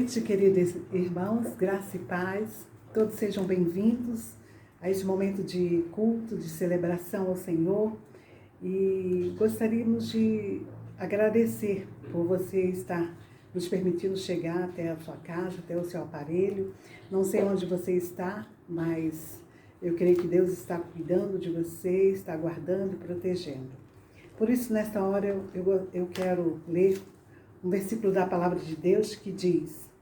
noite, queridos irmãos, graça e paz. Todos sejam bem-vindos a este momento de culto, de celebração ao Senhor. E gostaríamos de agradecer por você estar nos permitindo chegar até a sua casa, até o seu aparelho. Não sei onde você está, mas eu creio que Deus está cuidando de você, está guardando e protegendo. Por isso, nesta hora, eu quero ler um versículo da palavra de Deus que diz: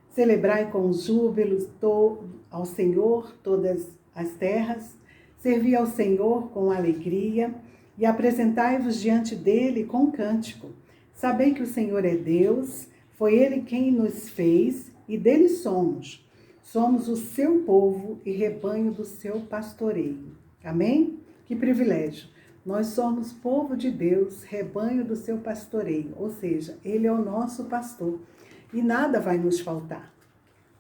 celebrai com júbilo ao Senhor todas as terras, servi ao Senhor com alegria e apresentai-vos diante dele com cântico. Sabei que o Senhor é Deus, foi ele quem nos fez e dele somos. Somos o seu povo e rebanho do seu pastoreio. Amém? Que privilégio! Nós somos povo de Deus, rebanho do seu pastoreio, ou seja, ele é o nosso pastor e nada vai nos faltar.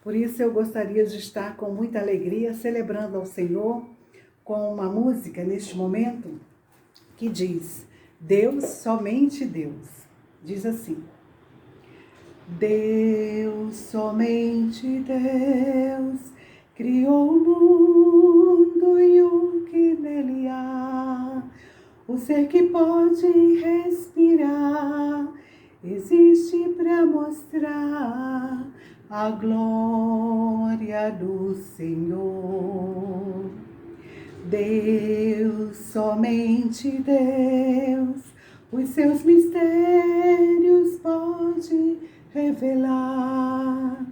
Por isso eu gostaria de estar com muita alegria celebrando ao Senhor com uma música neste momento que diz: Deus, somente Deus. Diz assim: Deus, somente Deus, criou o mundo e o que nele há. O ser que pode respirar existe para mostrar a glória do Senhor. Deus, somente Deus, os seus mistérios pode revelar.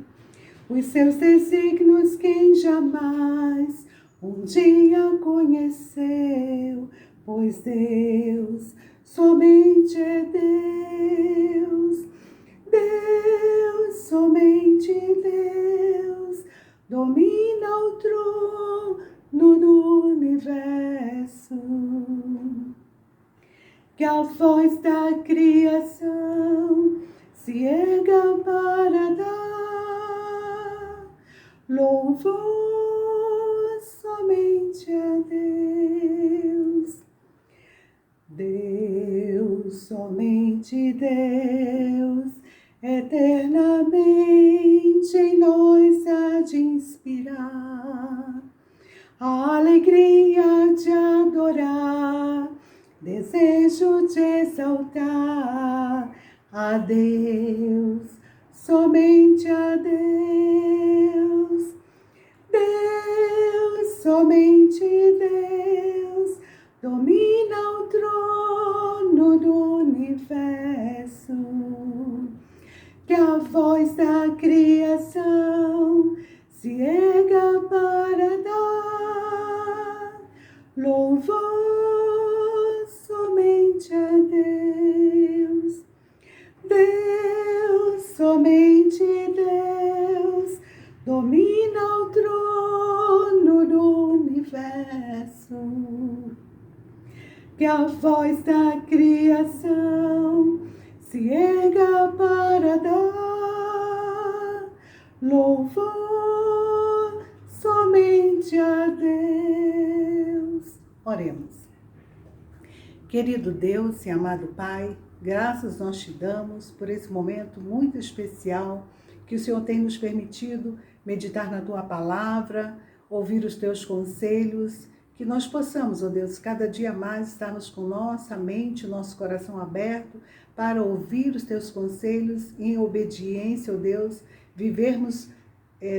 Os seus desígnios quem jamais um dia conheceu, pois Deus somente é Deus. Deus, somente Deus, domina o trono do universo. Que a voz da criação se erga para dar louvor somente a Deus. Deus, somente Deus, eternamente em nós há de inspirar a alegria de adorar, desejo de exaltar a Deus, somente a Deus. Deus, somente Deus, domina o trono do universo. Que a voz da criação se erga para dar louvor somente a Deus. Deus, somente Deus, domina o trono do universo. Que a voz da criação se erga para dar louvor somente a Deus. Oremos. Querido Deus e amado Pai, graças nós te damos por esse momento muito especial que o Senhor tem nos permitido meditar na tua palavra, ouvir os teus conselhos, que nós possamos, ó Deus, cada dia mais estarmos com nossa mente, nosso coração aberto para ouvir os teus conselhos e em obediência, ó Deus, vivermos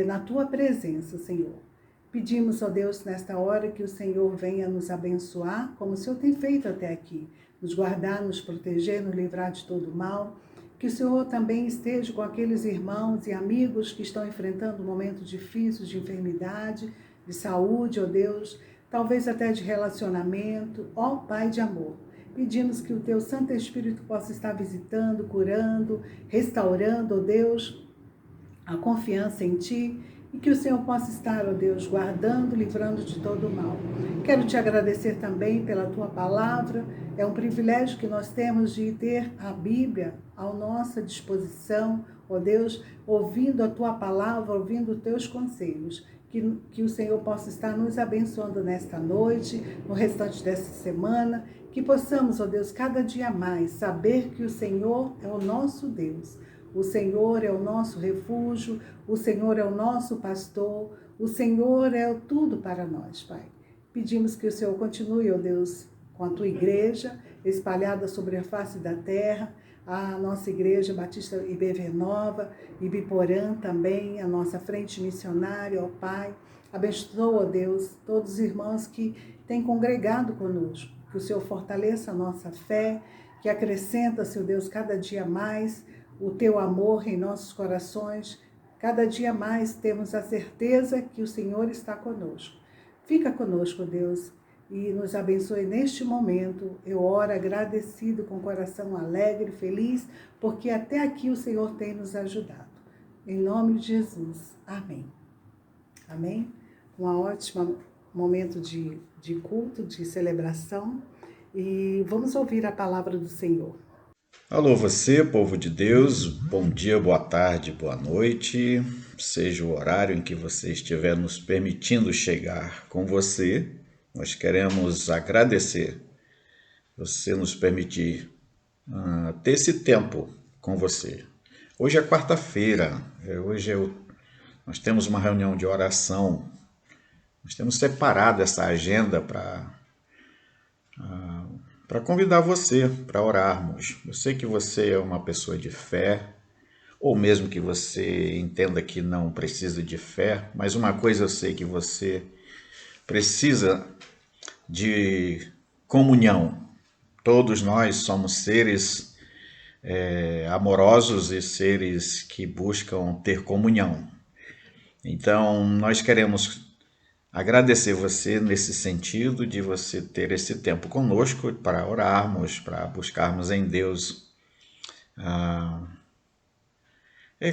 na tua presença, Senhor. Pedimos, ó Deus, nesta hora que o Senhor venha nos abençoar, como o Senhor tem feito até aqui, nos guardar, nos proteger, nos livrar de todo mal. Que o Senhor também esteja com aqueles irmãos e amigos que estão enfrentando momentos difíceis de enfermidade, de saúde, ó Deus, talvez até de relacionamento, ó Pai de amor. Pedimos que o teu Santo Espírito possa estar visitando, curando, restaurando, ó Deus, a confiança em Ti, e que o Senhor possa estar, ó Deus, guardando, livrando de todo o mal. Quero te agradecer também pela tua palavra. É um privilégio que nós temos de ter a Bíblia à nossa disposição, ó Deus, ouvindo a tua palavra, ouvindo os teus conselhos. Que o Senhor possa estar nos abençoando nesta noite, no restante dessa semana, que possamos, ó Deus, cada dia mais saber que o Senhor é o nosso Deus, O Senhor é o nosso refúgio, o Senhor é o nosso pastor, o Senhor é tudo para nós, Pai. Pedimos que o Senhor continue, ó Deus, com a tua igreja espalhada sobre a face da terra, a nossa igreja Batista IBV Nova, Ibiporã também, a nossa frente missionária, ó Pai. Abençoa, ó Deus, todos os irmãos que têm congregado conosco, que o Senhor fortaleça a nossa fé, que acrescenta, Seu Deus, cada dia mais o Teu amor em nossos corações. Cada dia mais temos a certeza que o Senhor está conosco. Fica conosco, Deus, e nos abençoe neste momento. Eu oro agradecido, com o coração alegre, feliz, porque até aqui o Senhor tem nos ajudado. Em nome de Jesus. Amém. Amém? Um ótimo momento de culto, de celebração. E vamos ouvir a palavra do Senhor. Alô você, povo de Deus, bom dia, boa tarde, boa noite, seja o horário em que você estiver nos permitindo chegar com você, nós queremos agradecer você nos permitir ter esse tempo com você. Hoje é quarta-feira, nós temos uma reunião de oração, nós temos separado essa agenda para convidar você para orarmos. Eu sei que você é uma pessoa de fé, ou mesmo que você entenda que não precisa de fé, mas uma coisa eu sei que você precisa de comunhão. Todos nós somos seres amorosos e seres que buscam ter comunhão. Então, nós queremos agradecer você nesse sentido de você ter esse tempo conosco para orarmos, para buscarmos em Deus,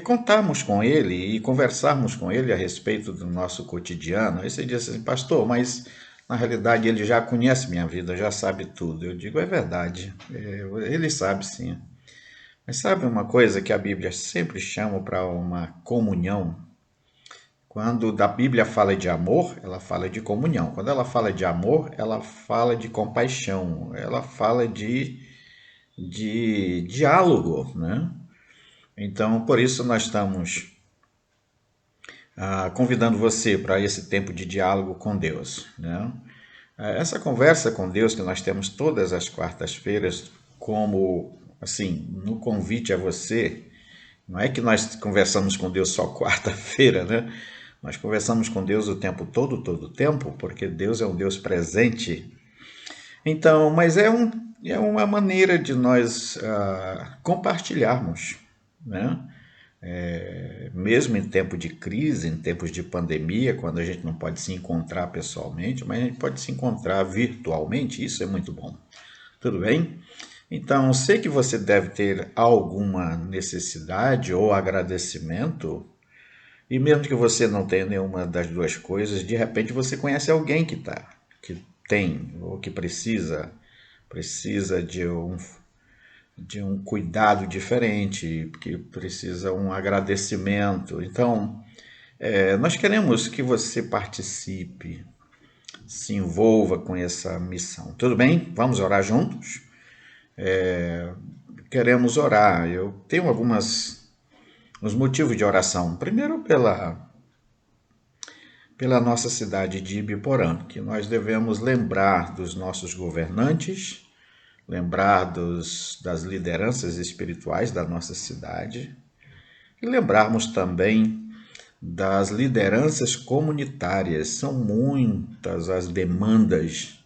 contarmos com Ele e conversarmos com Ele a respeito do nosso cotidiano. Aí você diz assim, pastor, mas na realidade Ele já conhece minha vida, já sabe tudo. Eu digo, é verdade, Ele sabe sim. Mas sabe uma coisa que a Bíblia sempre chama para uma comunhão? Quando a Bíblia fala de amor, ela fala de comunhão. Quando ela fala de amor, ela fala de compaixão, ela fala de diálogo, né? Então, por isso nós estamos convidando você para esse tempo de diálogo com Deus, né? Essa conversa com Deus que nós temos todas as quartas-feiras, como, assim, no convite a você, não é que nós conversamos com Deus só quarta-feira, né? Nós conversamos com Deus o tempo todo o tempo, porque Deus é um Deus presente. Então, mas é uma maneira de nós compartilharmos, né? Mesmo em tempo de crise, em tempos de pandemia, quando a gente não pode se encontrar pessoalmente, mas a gente pode se encontrar virtualmente, isso é muito bom. Tudo bem? Então, sei que você deve ter alguma necessidade ou agradecimento, e mesmo que você não tenha nenhuma das duas coisas, de repente você conhece alguém que tem ou que precisa de um cuidado diferente, que precisa um agradecimento. Então, nós queremos que você participe, se envolva com essa missão. Tudo bem? Vamos orar juntos? Queremos orar. Eu tenho os motivos de oração. Primeiro, pela nossa cidade de Ibiporã, que nós devemos lembrar dos nossos governantes, lembrar das lideranças espirituais da nossa cidade e lembrarmos também das lideranças comunitárias. São muitas as demandas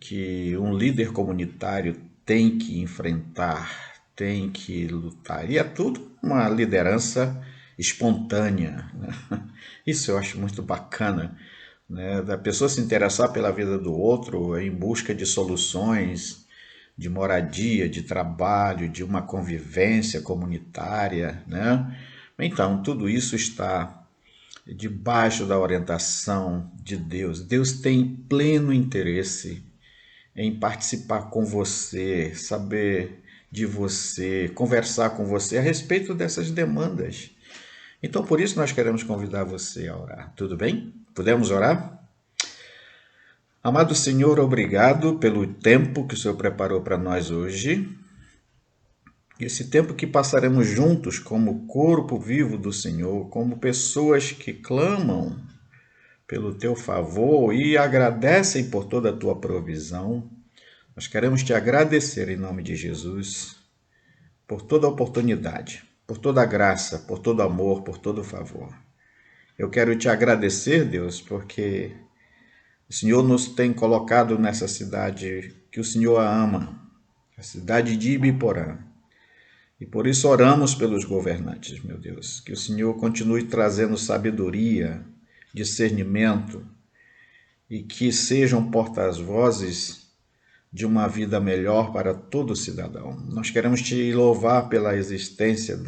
que um líder comunitário tem que enfrentar, tem que lutar. E é tudo uma liderança espontânea, né? Isso eu acho muito bacana, né? Da pessoa se interessar pela vida do outro em busca de soluções, de moradia, de trabalho, de uma convivência comunitária, né? Então, tudo isso está debaixo da orientação de Deus. Deus tem pleno interesse em participar com você, saber de você, conversar com você a respeito dessas demandas. Então, por isso nós queremos convidar você a orar. Tudo bem? Podemos orar? Amado Senhor, obrigado pelo tempo que o Senhor preparou para nós hoje. esse tempo que passaremos juntos como corpo vivo do Senhor, como pessoas que clamam pelo teu favor e agradecem por toda a tua provisão. Nós queremos te agradecer em nome de Jesus por toda a oportunidade, por toda a graça, por todo o amor, por todo o favor. Eu quero te agradecer, Deus, porque o Senhor nos tem colocado nessa cidade que o Senhor a ama, a cidade de Ibiporã. E por isso oramos pelos governantes, meu Deus, que o Senhor continue trazendo sabedoria, discernimento e que sejam porta-vozes de uma vida melhor para todo cidadão. Nós queremos te louvar pela existência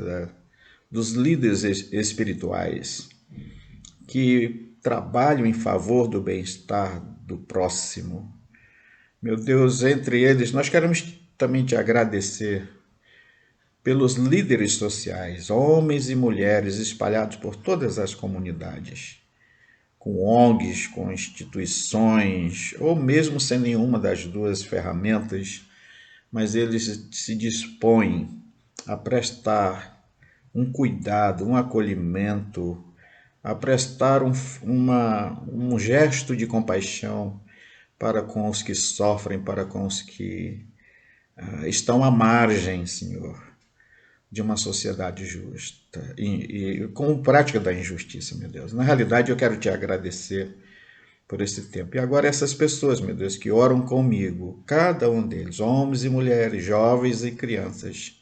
dos líderes espirituais que trabalham em favor do bem-estar do próximo. Meu Deus, entre eles, nós queremos também te agradecer pelos líderes sociais, homens e mulheres espalhados por todas as comunidades, com ONGs, com instituições, ou mesmo sem nenhuma das duas ferramentas, mas eles se dispõem a prestar um cuidado, um acolhimento, a prestar um gesto de compaixão para com os que sofrem, para com os que estão à margem, Senhor, de uma sociedade justa e com prática da injustiça, meu Deus. Na realidade, eu quero te agradecer por esse tempo. E agora essas pessoas, meu Deus, que oram comigo, cada um deles, homens e mulheres, jovens e crianças,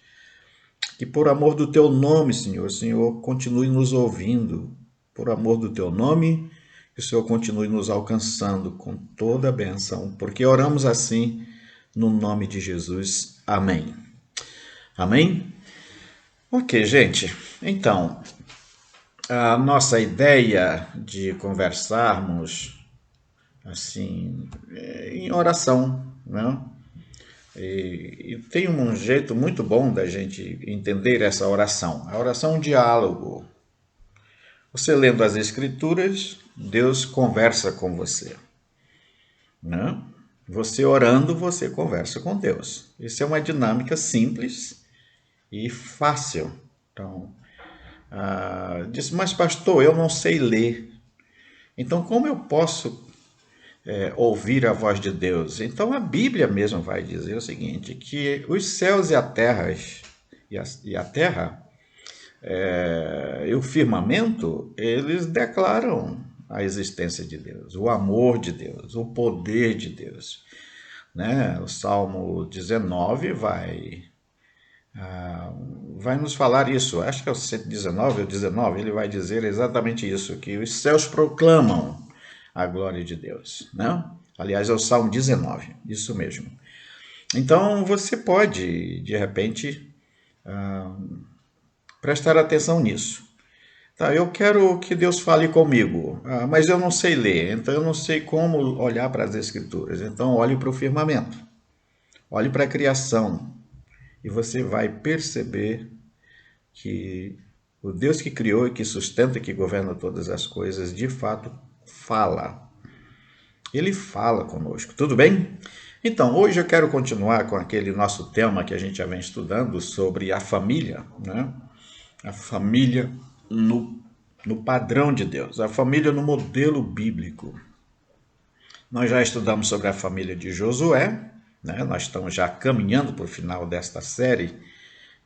que por amor do teu nome, Senhor, o Senhor continue nos ouvindo, por amor do teu nome, que o Senhor continue nos alcançando com toda a bênção, porque oramos assim no nome de Jesus. Amém. Amém? Ok, gente. Então, a nossa ideia de conversarmos assim em oração, né? E tem um jeito muito bom da gente entender essa oração. A oração é um diálogo. Você lendo as Escrituras, Deus conversa com você, né? Você orando, você conversa com Deus. Isso é uma dinâmica simples e fácil. Então, disse, mas pastor, eu não sei ler. Então, como eu posso ouvir a voz de Deus? Então, a Bíblia mesmo vai dizer o seguinte, que os céus e a terra, e o firmamento, eles declaram a existência de Deus, o amor de Deus, o poder de Deus, né? O Salmo 19 vai nos falar isso. Acho que é o 119 ou 19, ele vai dizer exatamente isso, que os céus proclamam a glória de Deus, né? Aliás, é o Salmo 19, isso mesmo. Então, você pode, de repente, prestar atenção nisso. Tá, eu quero que Deus fale comigo, mas eu não sei ler, então eu não sei como olhar para as Escrituras. Então, olhe para o firmamento, olhe para a criação, e você vai perceber que o Deus que criou e que sustenta e que governa todas as coisas, de fato, fala. Ele fala conosco, tudo bem? Então, hoje eu quero continuar com aquele nosso tema que a gente já vem estudando sobre a família, né? A família no padrão de Deus, a família no modelo bíblico. Nós já estudamos sobre a família de Josué, né? Nós estamos já caminhando para o final desta série.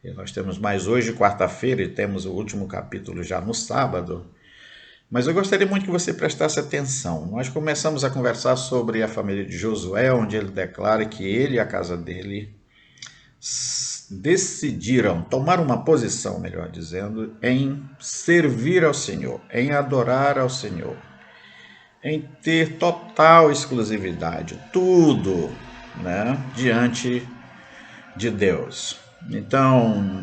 E nós temos mais hoje, quarta-feira, e temos o último capítulo já no sábado. Mas eu gostaria muito que você prestasse atenção. Nós começamos a conversar sobre a família de Josué, onde ele declara que ele e a casa dele decidiram tomar uma posição, melhor dizendo, em servir ao Senhor, em adorar ao Senhor, em ter total exclusividade, tudo, né, diante de Deus. Então,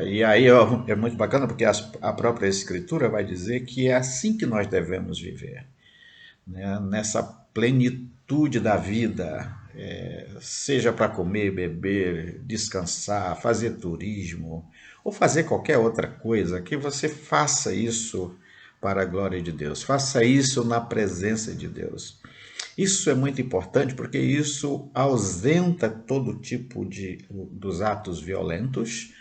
e aí é muito bacana porque a própria Escritura vai dizer que é assim que nós devemos viver, né? Nessa plenitude da vida, seja para comer, beber, descansar, fazer turismo ou fazer qualquer outra coisa, que você faça isso para a glória de Deus, faça isso na presença de Deus. Isso é muito importante porque isso ausenta todo tipo dos atos violentos,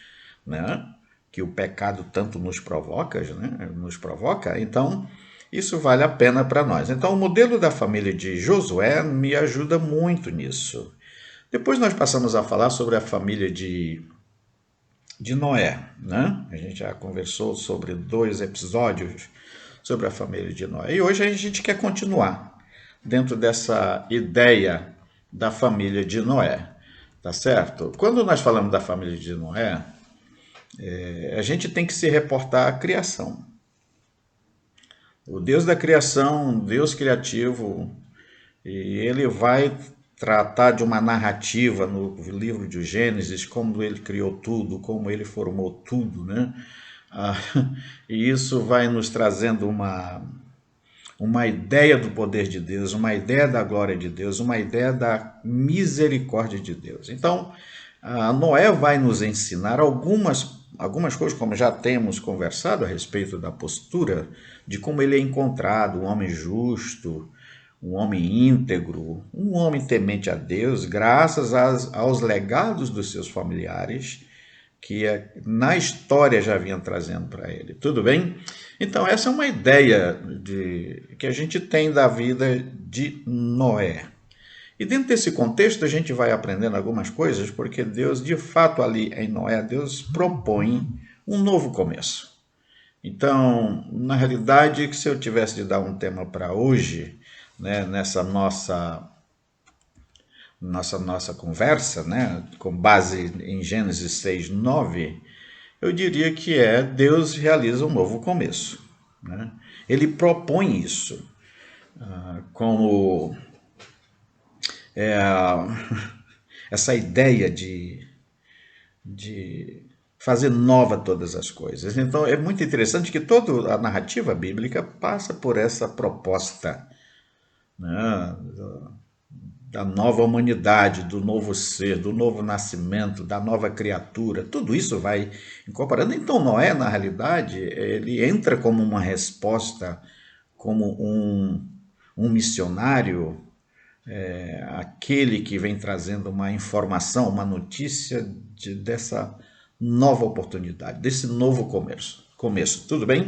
né? Que o pecado tanto nos provoca, né? Nos provoca. Então, isso vale a pena para nós. Então, o modelo da família de Josué me ajuda muito nisso. Depois nós passamos a falar sobre a família de Noé, né? A gente já conversou sobre 2 episódios sobre a família de Noé. E hoje a gente quer continuar dentro dessa ideia da família de Noé, tá certo? Quando nós falamos da família de Noé, a gente tem que se reportar à criação. O Deus da criação, Deus criativo, e ele vai tratar de uma narrativa no livro de Gênesis, como ele criou tudo, como ele formou tudo, né? E isso vai nos trazendo uma ideia do poder de Deus, uma ideia da glória de Deus, uma ideia da misericórdia de Deus. Então, Noé vai nos ensinar algumas coisas, como já temos conversado a respeito da postura, de como ele é encontrado, um homem justo, um homem íntegro, um homem temente a Deus, graças aos legados dos seus familiares, que na história já vinham trazendo para ele. Tudo bem? Então, essa é uma ideia que a gente tem da vida de Noé. E dentro desse contexto, a gente vai aprendendo algumas coisas, porque Deus, de fato, ali em Noé, Deus propõe um novo começo. Então, na realidade, se eu tivesse de dar um tema para hoje, né, nessa nossa conversa, né, com base em Gênesis 6:9, eu diria que Deus realiza um novo começo, né? Ele propõe isso como essa ideia de fazer nova todas as coisas. Então é muito interessante que toda a narrativa bíblica passa por essa proposta, né, da nova humanidade, do novo ser, do novo nascimento, da nova criatura. Tudo isso vai incorporando. Então Noé, na realidade, ele entra como uma resposta, como um missionário, aquele que vem trazendo uma informação, uma notícia dessa nova oportunidade, desse novo começo. Tudo bem?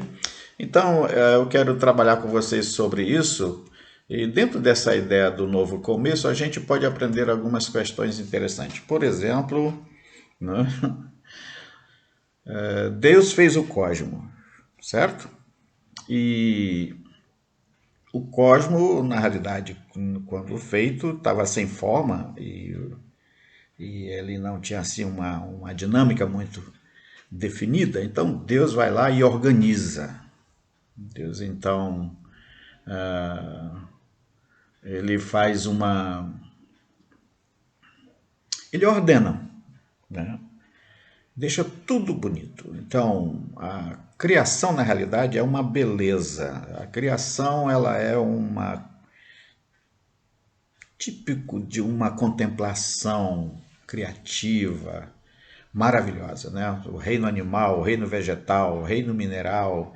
Então, eu quero trabalhar com vocês sobre isso. E dentro dessa ideia do novo começo, a gente pode aprender algumas questões interessantes. Por exemplo, né, Deus fez o cosmo, certo? E o cosmo, na realidade, quando feito, estava sem forma e ele não tinha assim uma dinâmica muito definida. Então Deus vai lá e organiza. Deus então ele faz ele ordena, né? Deixa tudo bonito. Então, a criação, na realidade, é uma beleza. A criação, ela é típico de uma contemplação criativa, maravilhosa, né? O reino animal, o reino vegetal, o reino mineral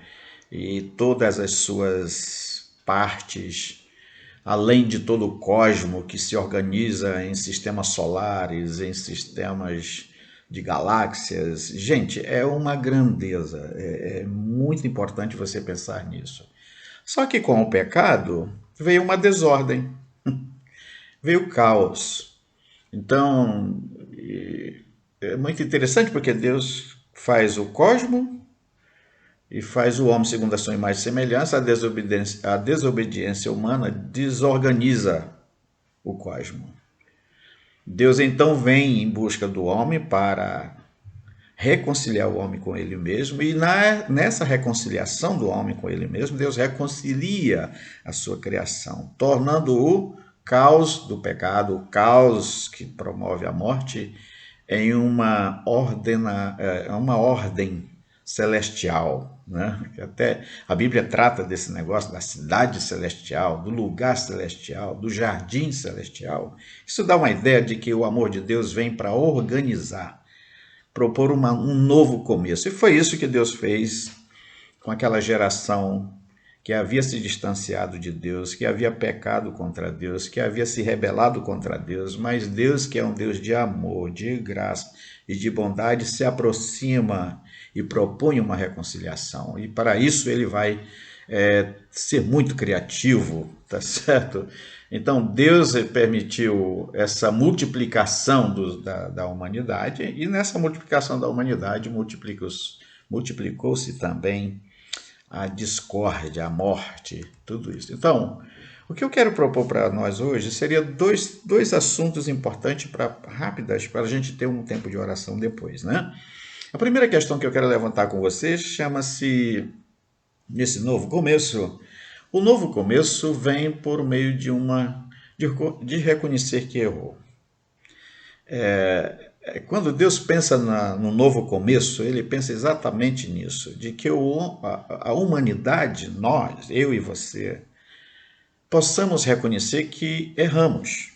e todas as suas partes, além de todo o cosmo que se organiza em sistemas solares, em sistemas de galáxias. Gente, é uma grandeza. É muito importante você pensar nisso. Só que com o pecado veio uma desordem, veio o caos. Então, é muito interessante porque Deus faz o cosmo e faz o homem segundo a sua imagem e semelhança. A desobediência humana desorganiza o cosmo. Deus então vem em busca do homem para reconciliar o homem com ele mesmo, e nessa reconciliação do homem com ele mesmo, Deus reconcilia a sua criação, tornando o caos do pecado, o caos que promove a morte, em uma ordem celestial, né? Até a Bíblia trata desse negócio da cidade celestial, do lugar celestial, do jardim celestial. Isso dá uma ideia de que o amor de Deus vem para organizar, propor um novo começo. E foi isso que Deus fez com aquela geração que havia se distanciado de Deus, que havia pecado contra Deus, que havia se rebelado contra Deus, mas Deus, que é um Deus de amor, de graça e de bondade, se aproxima e propõe uma reconciliação. E para isso ele vai ser muito criativo, tá certo? Então Deus permitiu essa multiplicação da humanidade, e nessa multiplicação da humanidade multiplicou-se também a discórdia, a morte, tudo isso. Então, o que eu quero propor para nós hoje seria dois assuntos importantes rápidas para a gente ter um tempo de oração depois, né? A primeira questão que eu quero levantar com vocês chama-se, nesse novo começo, o novo começo vem por meio de reconhecer que errou. Quando Deus pensa no novo começo, ele pensa exatamente nisso, de que a humanidade, nós, eu e você, possamos reconhecer que erramos.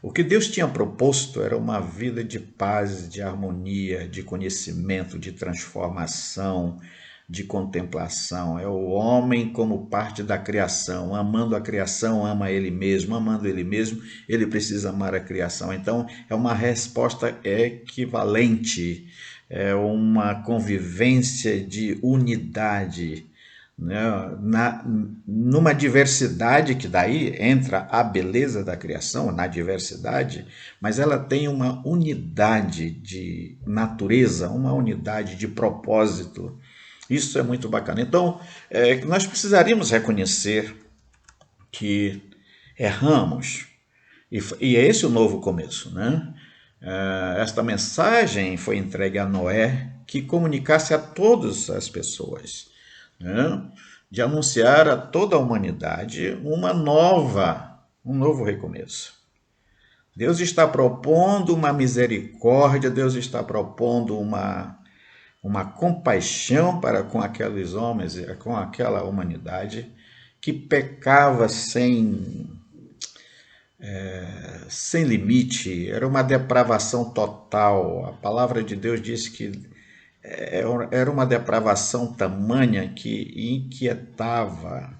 O que Deus tinha proposto era uma vida de paz, de harmonia, de conhecimento, de transformação, de contemplação. É o homem como parte da criação, amando a criação, ama ele mesmo, amando ele mesmo, ele precisa amar a criação. Então, é uma resposta equivalente, é uma convivência de unidade, né? Numa diversidade, que daí entra a beleza da criação, na diversidade, mas ela tem uma unidade de natureza, uma unidade de propósito. Isso é muito bacana. Então, nós precisaríamos reconhecer que erramos, e é esse o novo começo, né? Esta mensagem foi entregue a Noé, que comunicasse a todas as pessoas, né? De anunciar a toda a humanidade um novo recomeço. Deus está propondo uma misericórdia, Deus está propondo uma compaixão para com aqueles homens, com aquela humanidade que pecava sem limite, era uma depravação total. A palavra de Deus diz que era uma depravação tamanha que inquietava,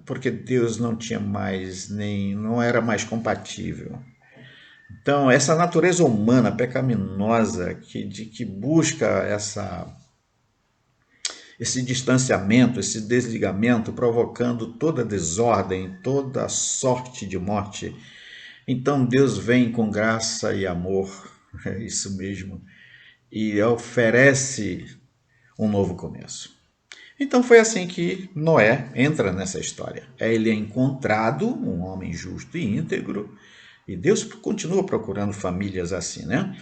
porque Deus não era mais compatível. Então, essa natureza humana pecaminosa que busca esse distanciamento, esse desligamento, provocando toda desordem, toda sorte de morte. Então, Deus vem com graça e amor, é isso mesmo, e oferece um novo começo. Então, foi assim que Noé entra nessa história. Ele é encontrado, um homem justo e íntegro, e Deus continua procurando famílias assim, né?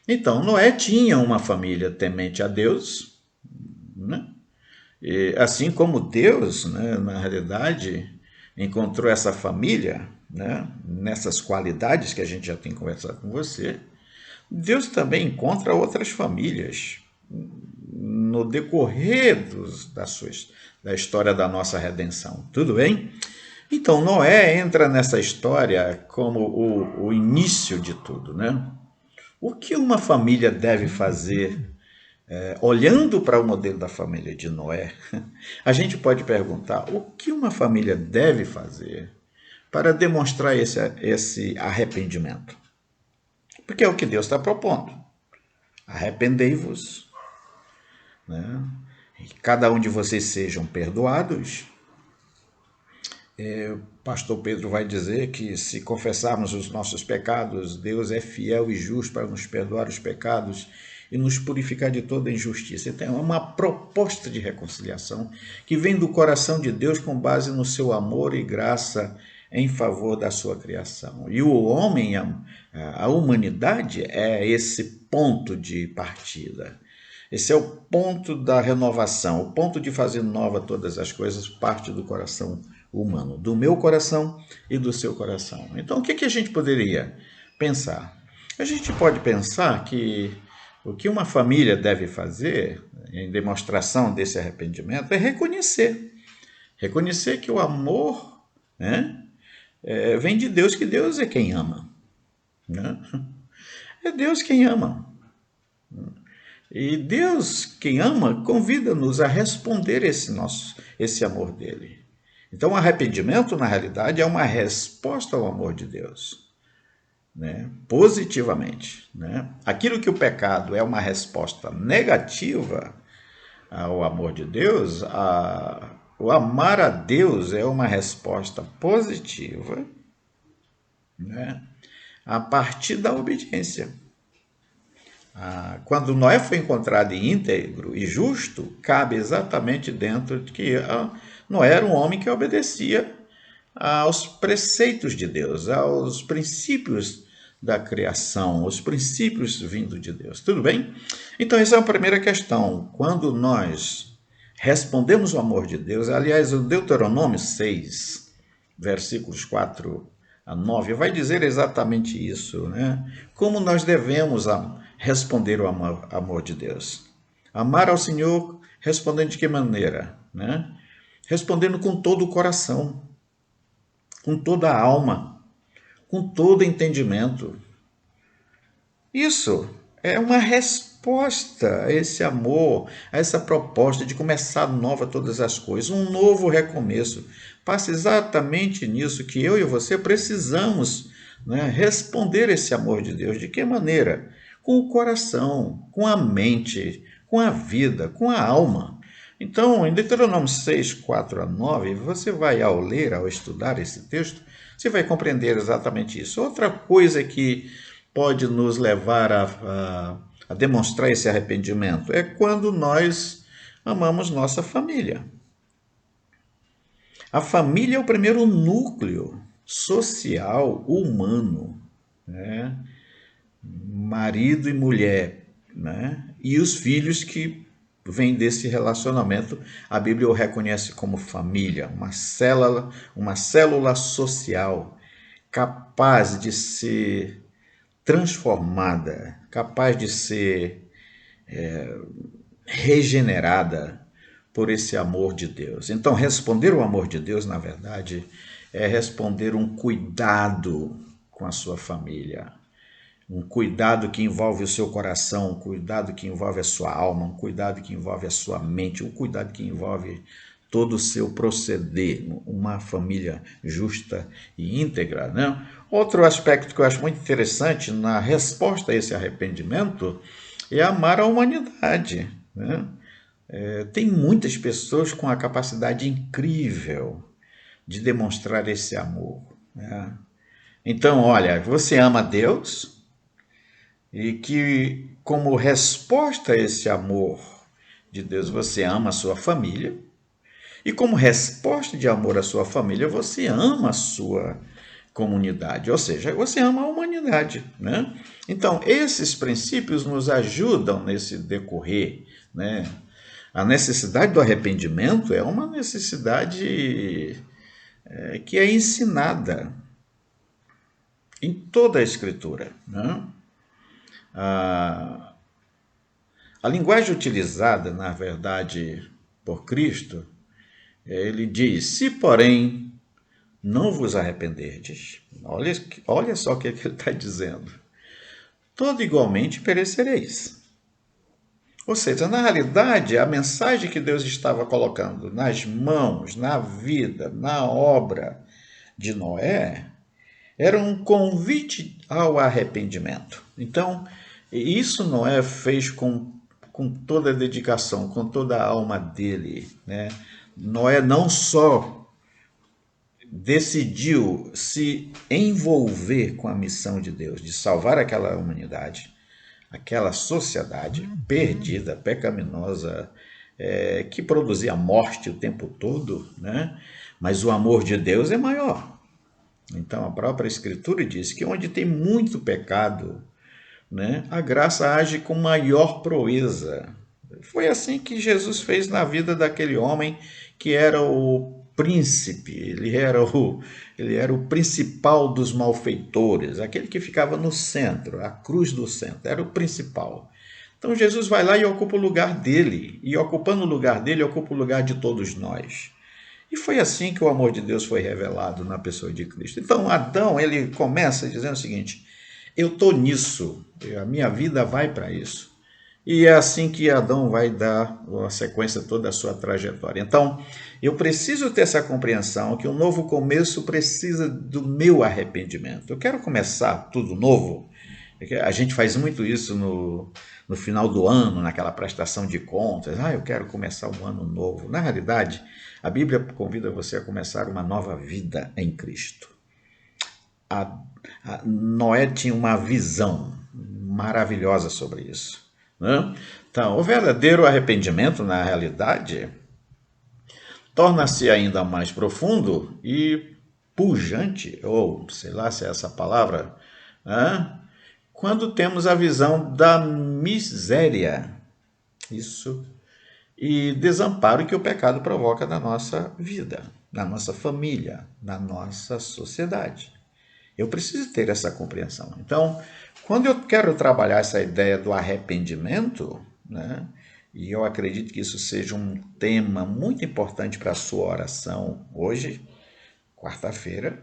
Então, Noé tinha uma família temente a Deus, né? E assim como Deus, né, na realidade, encontrou essa família, né, nessas qualidades que a gente já tem conversado com você, Deus também encontra outras famílias no decorrer da história da nossa redenção. Tudo bem? Então, Noé entra nessa história como o início de tudo, né? O que uma família deve fazer, olhando para o modelo da família de Noé, a gente pode perguntar o que uma família deve fazer para demonstrar esse arrependimento? Porque é o que Deus está propondo. Arrependei-vos, né? E cada um de vocês sejam perdoados. O pastor Pedro vai dizer que se confessarmos os nossos pecados, Deus é fiel e justo para nos perdoar os pecados e nos purificar de toda injustiça. Então, é uma proposta de reconciliação que vem do coração de Deus com base no seu amor e graça em favor da sua criação. E o homem, a humanidade, é esse ponto de partida. Esse é o ponto da renovação, o ponto de fazer nova todas as coisas, parte do coração humano, do meu coração e do seu coração. Então, o que a gente poderia pensar? A gente pode pensar que o que uma família deve fazer em demonstração desse arrependimento é reconhecer que o amor, né, vem de Deus, que Deus é quem ama, né? É Deus quem ama. E Deus, quem ama, convida-nos a responder esse amor dele. Então, o arrependimento, na realidade, é uma resposta ao amor de Deus, né? Positivamente, né? Aquilo que o pecado é uma resposta negativa ao amor de Deus, o amar a Deus é uma resposta positiva, né? A partir da obediência. Quando Noé foi encontrado íntegro e justo, cabe exatamente dentro de que Noé era um homem que obedecia aos preceitos de Deus, aos princípios da criação, os princípios vindos de Deus. Tudo bem? Então, essa é a primeira questão. Quando nós respondemos o amor de Deus, aliás, o Deuteronômio 6, versículos 4 a 9, vai dizer exatamente isso, né? Como nós devemos responder o amor de Deus. Amar ao Senhor, respondendo de que maneira? Né? Respondendo com todo o coração, com toda a alma, com todo entendimento. Isso é uma resposta a esse amor, a essa proposta de começar nova todas as coisas, um novo recomeço. Passa exatamente nisso que eu e você precisamos, né, responder esse amor de Deus. De que maneira? Com o coração, com a mente, com a vida, com a alma. Então, em Deuteronômio 6, 4 a 9, você vai, ao ler, ao estudar esse texto, você vai compreender exatamente isso. Outra coisa que pode nos levar a demonstrar esse arrependimento é quando nós amamos nossa família. A família é o primeiro núcleo social humano, né? Marido e mulher, né? E os filhos que vêm desse relacionamento, a Bíblia o reconhece como família, uma célula social capaz de ser transformada, capaz de ser regenerada por esse amor de Deus. Então, responder o amor de Deus, na verdade, é responder um cuidado com a sua família. Um cuidado que envolve o seu coração, um cuidado que envolve a sua alma, um cuidado que envolve a sua mente, um cuidado que envolve todo o seu proceder, uma família justa e íntegra, né? Outro aspecto que eu acho muito interessante na resposta a esse arrependimento é amar a humanidade, né? Tem muitas pessoas com a capacidade incrível de demonstrar esse amor, né? Então, olha, você ama Deus, e que, como resposta a esse amor de Deus, você ama a sua família. E como resposta de amor à sua família, você ama a sua comunidade. Ou seja, você ama a humanidade, né? Então, esses princípios nos ajudam nesse decorrer, né? A necessidade do arrependimento é uma necessidade que é ensinada em toda a Escritura, né? A linguagem utilizada, na verdade, por Cristo, ele diz: se, porém, não vos arrependerdes, olha só o que ele está dizendo, todo igualmente perecereis. Ou seja, na realidade, a mensagem que Deus estava colocando nas mãos, na vida, na obra de Noé, era um convite ao arrependimento. Então, isso Noé fez com toda a dedicação, com toda a alma dele, né? Noé não só decidiu se envolver com a missão de Deus, de salvar aquela humanidade, aquela sociedade perdida, pecaminosa, que produzia morte o tempo todo, né? Mas o amor de Deus é maior. Então, a própria Escritura diz que onde tem muito pecado, né, a graça age com maior proeza. Foi assim que Jesus fez na vida daquele homem que era o príncipe, ele era o principal dos malfeitores, aquele que ficava no centro, a cruz do centro, era o principal. Então Jesus vai lá e ocupa o lugar dele, e ocupando o lugar dele, ocupa o lugar de todos nós. E foi assim que o amor de Deus foi revelado na pessoa de Cristo. Então Adão, ele começa dizendo o seguinte: eu estou nisso, a minha vida vai para isso. E é assim que Adão vai dar a sequência toda da sua trajetória. Então, eu preciso ter essa compreensão que um novo começo precisa do meu arrependimento. Eu quero começar tudo novo. A gente faz muito isso no final do ano, naquela prestação de contas. Eu quero começar um ano novo. Na realidade, a Bíblia convida você a começar uma nova vida em Cristo. Noé tinha uma visão maravilhosa sobre isso, né? Então, o verdadeiro arrependimento, na realidade, torna-se ainda mais profundo e pujante, ou sei lá se é essa palavra, né? Quando temos a visão da miséria, isso, e desamparo que o pecado provoca na nossa vida, na nossa família, na nossa sociedade. Eu preciso ter essa compreensão. Então, quando eu quero trabalhar essa ideia do arrependimento, né, e eu acredito que isso seja um tema muito importante para a sua oração hoje, quarta-feira,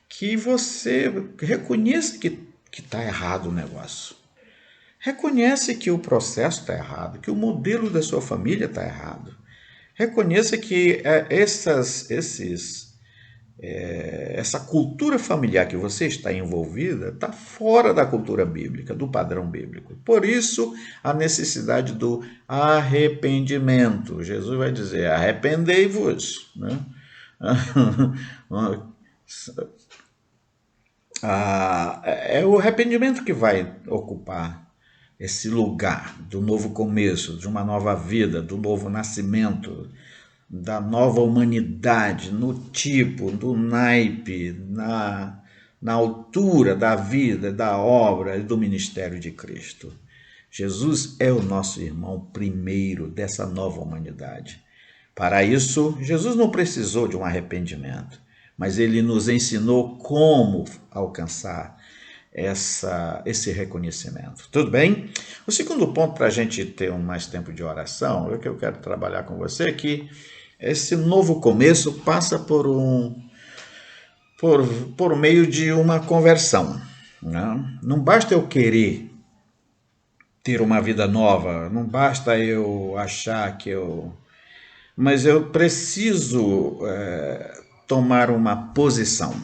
que você reconheça que está errado o negócio. Reconhece que o processo está errado, que o modelo da sua família está errado. Reconheça que essa cultura familiar que você está envolvida está fora da cultura bíblica, do padrão bíblico. Por isso, a necessidade do arrependimento. Jesus vai dizer, arrependei-vos, né? É o arrependimento que vai ocupar esse lugar do novo começo, de uma nova vida, do novo nascimento, da nova humanidade, no tipo, do naipe, na altura da vida, da obra e do ministério de Cristo. Jesus é o nosso irmão primeiro dessa nova humanidade. Para isso, Jesus não precisou de um arrependimento, mas ele nos ensinou como alcançar esse reconhecimento. Tudo bem? O segundo ponto para a gente ter mais tempo de oração, o que eu quero trabalhar com você é que esse novo começo passa por meio de uma conversão, né? Não basta eu querer ter uma vida nova, não basta eu achar que mas eu preciso tomar uma posição.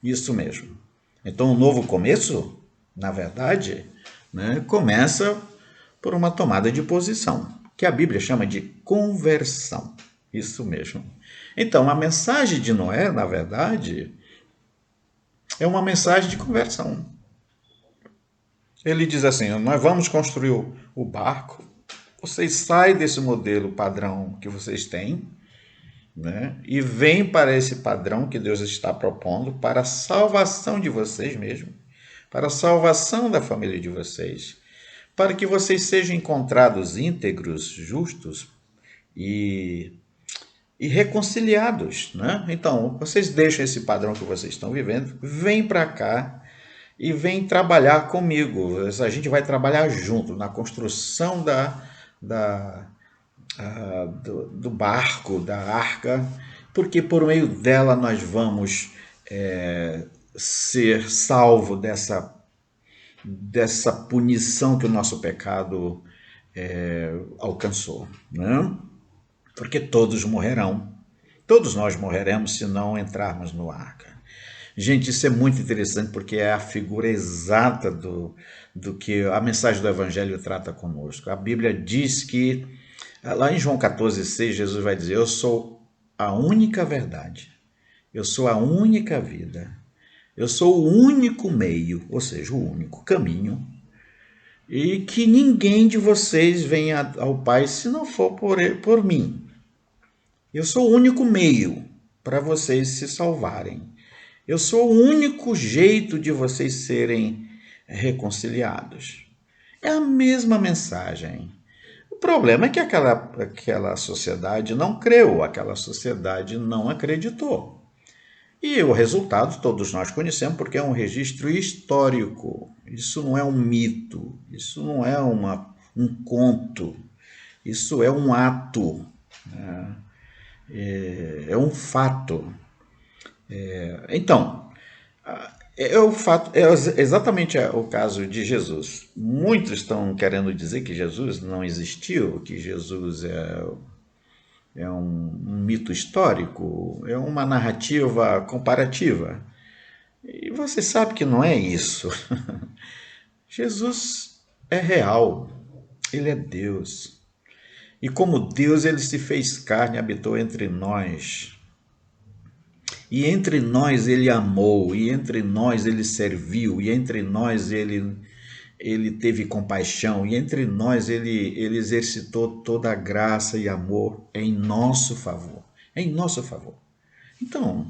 Isso mesmo. Então, o novo começo, na verdade, né, começa por uma tomada de posição, que a Bíblia chama de conversão. Isso mesmo. Então, a mensagem de Noé, na verdade, é uma mensagem de conversão. Ele diz assim, nós vamos construir o barco, vocês saem desse modelo padrão que vocês têm, né, e vêm para esse padrão que Deus está propondo para a salvação de vocês mesmos, para a salvação da família de vocês, para que vocês sejam encontrados íntegros, justos e reconciliados, né? Então, vocês deixam esse padrão que vocês estão vivendo, vêm para cá e vêm trabalhar comigo. A gente vai trabalhar junto na construção do barco, da arca, porque por meio dela nós vamos ser salvo dessa punição que o nosso pecado alcançou, né? Porque todos morrerão. Todos nós morreremos se não entrarmos no arca. Gente, isso é muito interessante porque é a figura exata do que a mensagem do Evangelho trata conosco. A Bíblia diz que, lá em João 14,6, Jesus vai dizer, eu sou a única verdade, eu sou a única vida, eu sou o único meio, ou seja, o único caminho, e que ninguém de vocês venha ao Pai se não for por mim. Eu sou o único meio para vocês se salvarem. Eu sou o único jeito de vocês serem reconciliados. É a mesma mensagem. O problema é que aquela sociedade não creu, aquela sociedade não acreditou. E o resultado todos nós conhecemos porque é um registro histórico. Isso não é um mito, isso não é um conto, isso é um ato, né? É um fato. Então, Exatamente o caso de Jesus. Muitos estão querendo dizer que Jesus não existiu, que Jesus é um mito histórico, é uma narrativa comparativa. E você sabe que não é isso. Jesus é real, ele é Deus. E como Deus, ele se fez carne, habitou entre nós. E entre nós ele amou, e entre nós ele serviu, e entre nós ele teve compaixão, e entre nós ele exercitou toda a graça e amor em nosso favor. Em nosso favor. Então,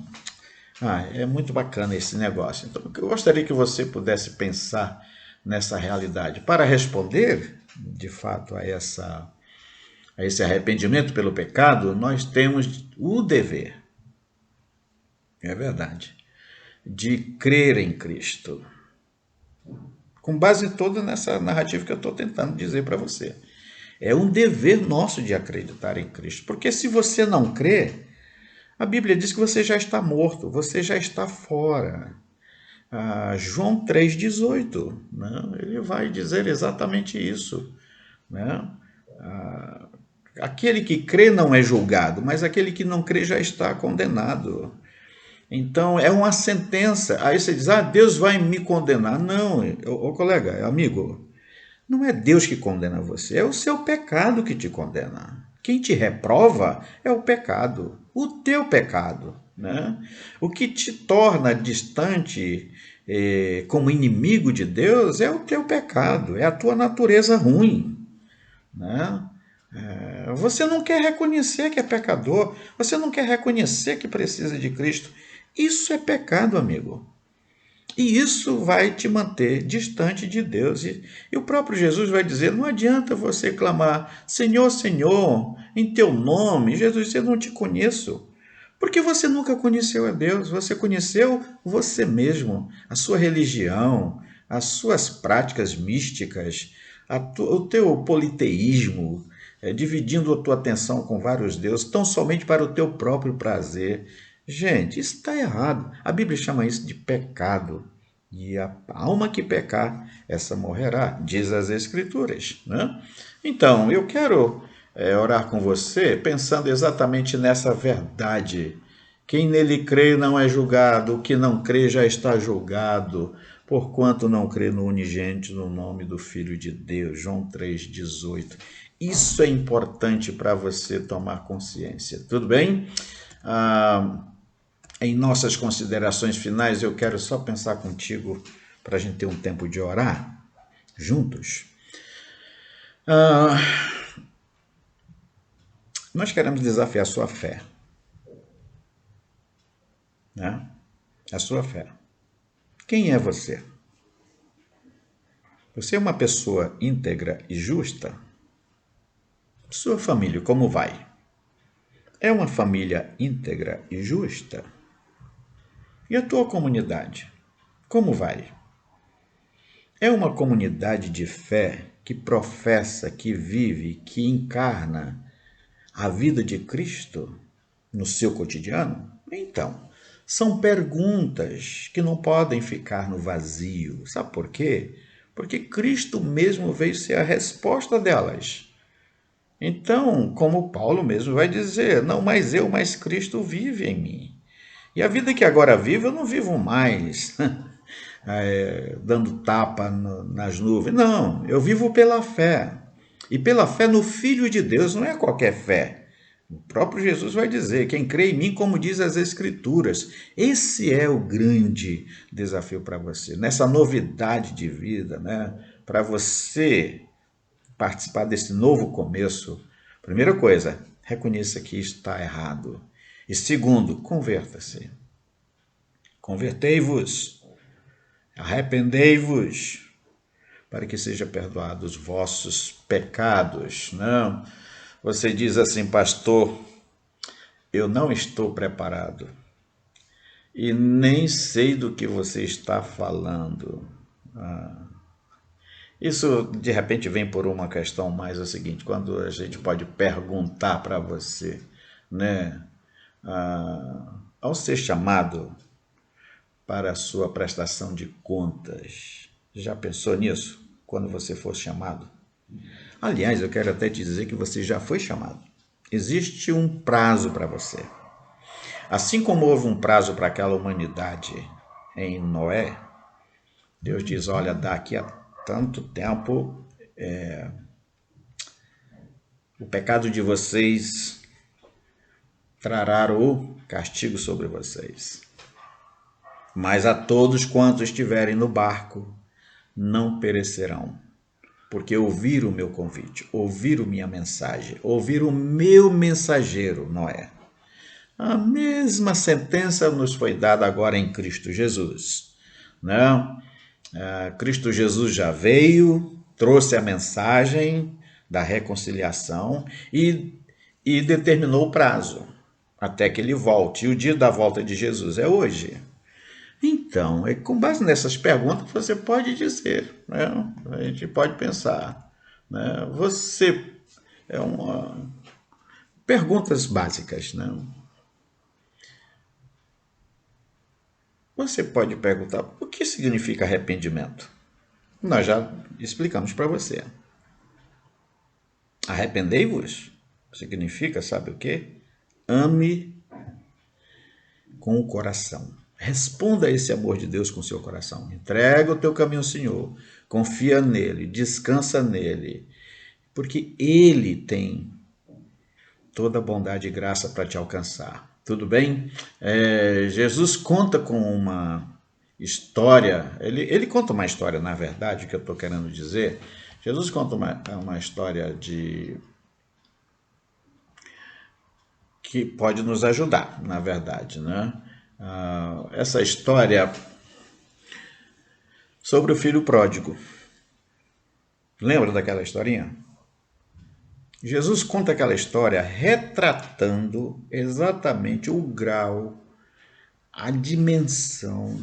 é muito bacana esse negócio. Então, eu gostaria que você pudesse pensar nessa realidade. Para responder, de fato, a esse arrependimento pelo pecado, nós temos o dever, é verdade, de crer em Cristo. Com base toda nessa narrativa que eu estou tentando dizer para você. É um dever nosso de acreditar em Cristo. Porque se você não crê, a Bíblia diz que você já está morto, você já está fora. João 3,18, né? Ele vai dizer exatamente isso. Né? Aquele que crê não é julgado, mas aquele que não crê já está condenado. Então, é uma sentença. Aí você diz, Deus vai me condenar. Não, colega, amigo, não é Deus que condena você, é o seu pecado que te condena. Quem te reprova é o pecado, o teu pecado. Né? O que te torna distante como inimigo de Deus é o teu pecado, é a tua natureza ruim. Né? Você não quer reconhecer que é pecador, você não quer reconhecer que precisa de Cristo. Isso é pecado, amigo. E isso vai te manter distante de Deus. E o próprio Jesus vai dizer, não adianta você clamar, Senhor, Senhor, em teu nome. Jesus diz, eu não te conheço. Porque você nunca conheceu a Deus, você conheceu você mesmo, a sua religião, as suas práticas místicas, o teu politeísmo, dividindo a tua atenção com vários deuses, tão somente para o teu próprio prazer. Gente, isso está errado. A Bíblia chama isso de pecado. E a alma que pecar, essa morrerá, diz as Escrituras. Né? Então, eu quero orar com você pensando exatamente nessa verdade. Quem nele crê não é julgado, o que não crê já está julgado, porquanto não crê no unigênito, no nome do Filho de Deus. João 3,18. Isso é importante para você tomar consciência. Tudo bem? Em nossas considerações finais, eu quero só pensar contigo para a gente ter um tempo de orar juntos. Nós queremos desafiar a sua fé. Né? A sua fé. Quem é você? Você é uma pessoa íntegra e justa? Sua família, como vai? É uma família íntegra e justa? E a tua comunidade, como vai? É uma comunidade de fé que professa, que vive, que encarna a vida de Cristo no seu cotidiano? Então, são perguntas que não podem ficar no vazio. Sabe por quê? Porque Cristo mesmo veio ser a resposta delas. Então, como Paulo mesmo vai dizer, não mais eu, mas Cristo vive em mim. E a vida que agora vivo, eu não vivo mais dando tapa nas nuvens. Não, eu vivo pela fé. E pela fé no Filho de Deus, não é qualquer fé. O próprio Jesus vai dizer, quem crê em mim, como diz as Escrituras. Esse é o grande desafio para você, nessa novidade de vida, né? Para você participar desse novo começo. Primeira coisa, reconheça que está errado. E segundo, converta-se. Convertei-vos, arrependei-vos, para que sejam perdoados os vossos pecados. Não, você diz assim, pastor, eu não estou preparado e nem sei do que você está falando. Isso de repente vem por uma questão mais o seguinte, quando a gente pode perguntar para você, né? Ao ser chamado para a sua prestação de contas. Já pensou nisso quando você for chamado? Aliás, eu quero até te dizer que você já foi chamado. Existe um prazo para você. Assim como houve um prazo para aquela humanidade em Noé, Deus diz, olha, daqui a tanto tempo o pecado de vocês trará o castigo sobre vocês. Mas a todos quantos estiverem no barco não perecerão, porque ouviram o meu convite, ouviram minha mensagem, ouviram o meu mensageiro, Noé. A mesma sentença nos foi dada agora em Cristo Jesus. Né? Cristo Jesus já veio, trouxe a mensagem da reconciliação e determinou o prazo até que ele volte. E o dia da volta de Jesus é hoje. Então, com base nessas perguntas, você pode dizer, né? A gente pode pensar. Né? Você é uma... Perguntas básicas, né? Você pode perguntar, o que significa arrependimento? Nós já explicamos para você. Arrependei-vos significa, sabe o quê? Ame com o coração. Responda a esse amor de Deus com o seu coração. Entrega o teu caminho ao Senhor. Confia nele, descansa nele. Porque ele tem toda a bondade e graça para te alcançar. Tudo bem? Jesus conta com uma história, ele conta uma história, na verdade, o que eu estou querendo dizer. Jesus conta uma história que pode nos ajudar, na verdade, né? Essa história sobre o filho pródigo. Lembra daquela historinha? Jesus conta aquela história retratando exatamente o grau, a dimensão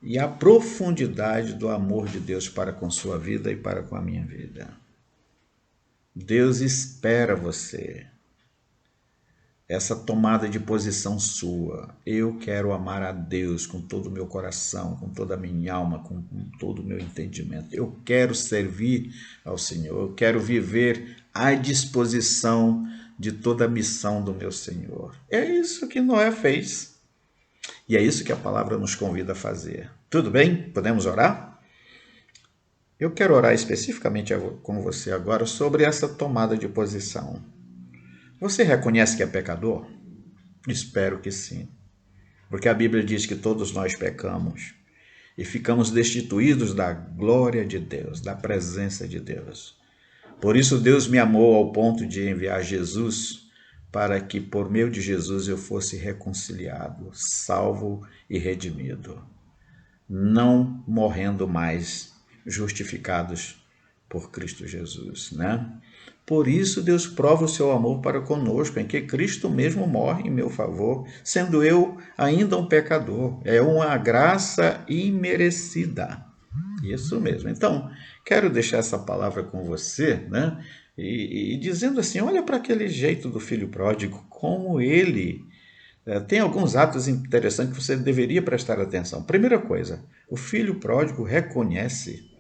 e a profundidade do amor de Deus para com sua vida e para com a minha vida. Deus espera você. Essa tomada de posição sua. Eu quero amar a Deus com todo o meu coração, com toda a minha alma, com todo o meu entendimento. Eu quero servir ao Senhor. Eu quero viver à disposição de toda a missão do meu Senhor. É isso que Noé fez. E é isso que a palavra nos convida a fazer. Tudo bem? Podemos orar? Eu quero orar especificamente com você agora sobre essa tomada de posição. Você reconhece que é pecador? Espero que sim. Porque a Bíblia diz que todos nós pecamos e ficamos destituídos da glória de Deus, da presença de Deus. Por isso Deus me amou ao ponto de enviar Jesus para que por meio de Jesus eu fosse reconciliado, salvo e redimido, não morrendo mais, justificados por Cristo Jesus, né? Por isso Deus prova o seu amor para conosco, em que Cristo mesmo morre em meu favor, sendo eu ainda um pecador. É uma graça imerecida. Isso mesmo. Então, quero deixar essa palavra com você, né? E dizendo assim, olha para aquele jeito do filho pródigo, como ele tem alguns atos interessantes que você deveria prestar atenção. Primeira coisa, o filho pródigo reconhece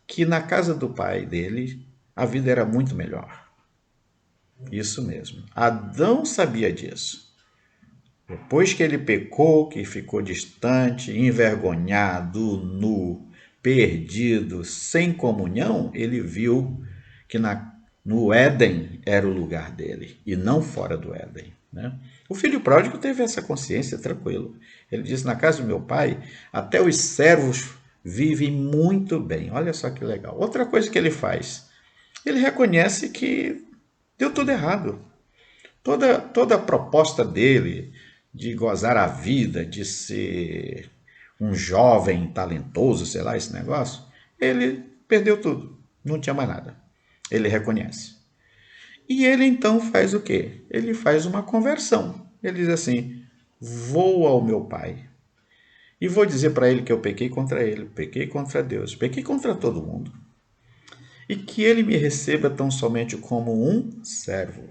que na casa do pai dele a vida era muito melhor. Isso mesmo. Adão sabia disso. Depois que ele pecou, que ficou distante, envergonhado, nu, perdido, sem comunhão, ele viu que no Éden era o lugar dele e não fora do Éden, né? O filho pródigo teve essa consciência, tranquilo. Ele disse, na casa do meu pai, até os servos vivem muito bem. Olha só que legal. Outra coisa que ele faz, ele reconhece que deu tudo errado. Toda a proposta dele de gozar a vida, de ser um jovem talentoso, sei lá, esse negócio, ele perdeu tudo. Não tinha mais nada. Ele reconhece. E ele então faz o quê? Ele faz uma conversão. Ele diz assim, vou ao meu pai e vou dizer para ele que eu pequei contra ele, pequei contra Deus, pequei contra todo mundo. E que ele me receba tão somente como um servo.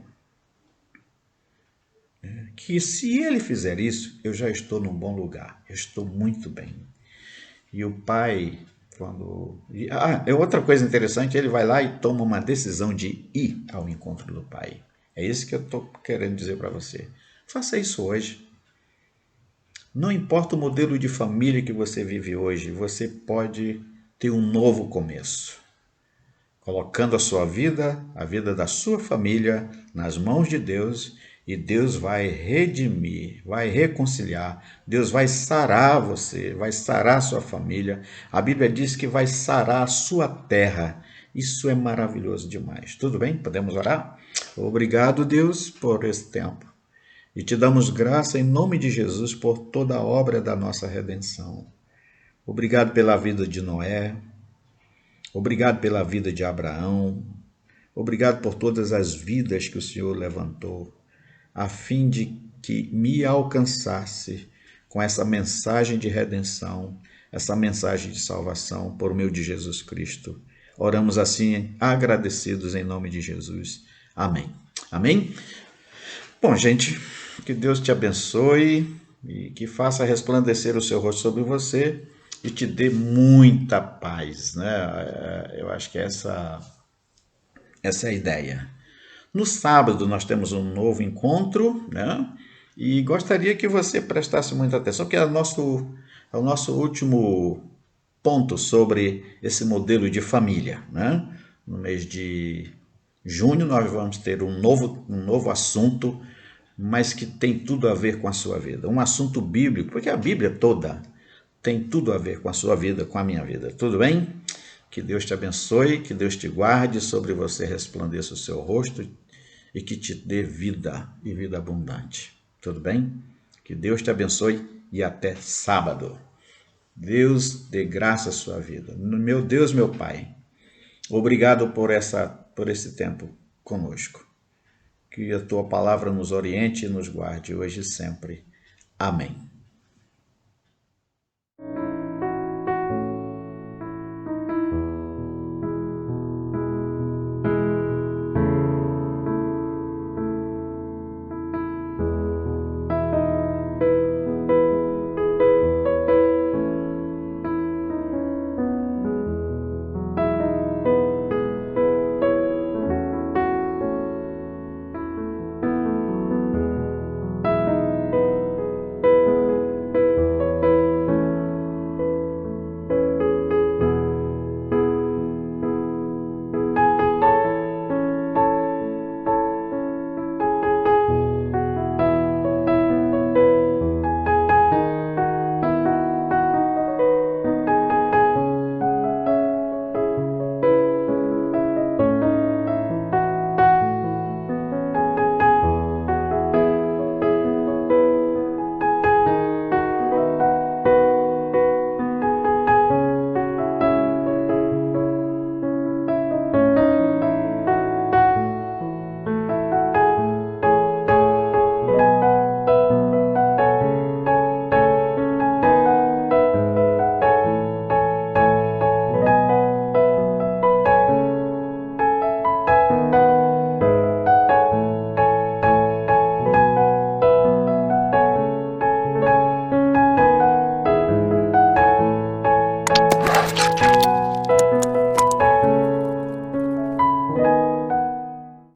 que se ele fizer isso, eu já estou num bom lugar, eu estou muito bem. E o pai, é outra coisa interessante, ele vai lá e toma uma decisão de ir ao encontro do pai. É isso que eu estou querendo dizer para você. Faça isso hoje. Não importa o modelo de família que você vive hoje, você pode ter um novo começo. Colocando a vida da sua família nas mãos de Deus, e Deus vai redimir, vai reconciliar, Deus vai sarar você, vai sarar sua família. A Bíblia diz que vai sarar a sua terra. Isso é maravilhoso demais. Tudo bem? Podemos orar? Obrigado, Deus, por esse tempo. E te damos graça em nome de Jesus por toda a obra da nossa redenção. Obrigado pela vida de Noé. Obrigado pela vida de Abraão. Obrigado por todas as vidas que o Senhor levantou, a fim de que me alcançasse com essa mensagem de redenção, essa mensagem de salvação por meio de Jesus Cristo. Oramos assim, agradecidos em nome de Jesus. Amém. Amém? Bom, gente, que Deus te abençoe e que faça resplandecer o seu rosto sobre você e te dê muita paz, né? Eu acho que essa é a ideia. No sábado nós temos um novo encontro, né? E gostaria que você prestasse muita atenção, que é o nosso último ponto sobre esse modelo de família, né? No mês de junho nós vamos ter um novo assunto, mas que tem tudo a ver com a sua vida. Um assunto bíblico, porque a Bíblia toda tem tudo a ver com a sua vida, com a minha vida. Tudo bem? Que Deus te abençoe, que Deus te guarde, sobre você resplandeça o seu rosto e que te dê vida e vida abundante. Tudo bem? Que Deus te abençoe e até sábado. Deus dê graça à sua vida. Meu Deus, meu Pai, obrigado por esse tempo conosco. Que a tua palavra nos oriente e nos guarde hoje e sempre. Amém.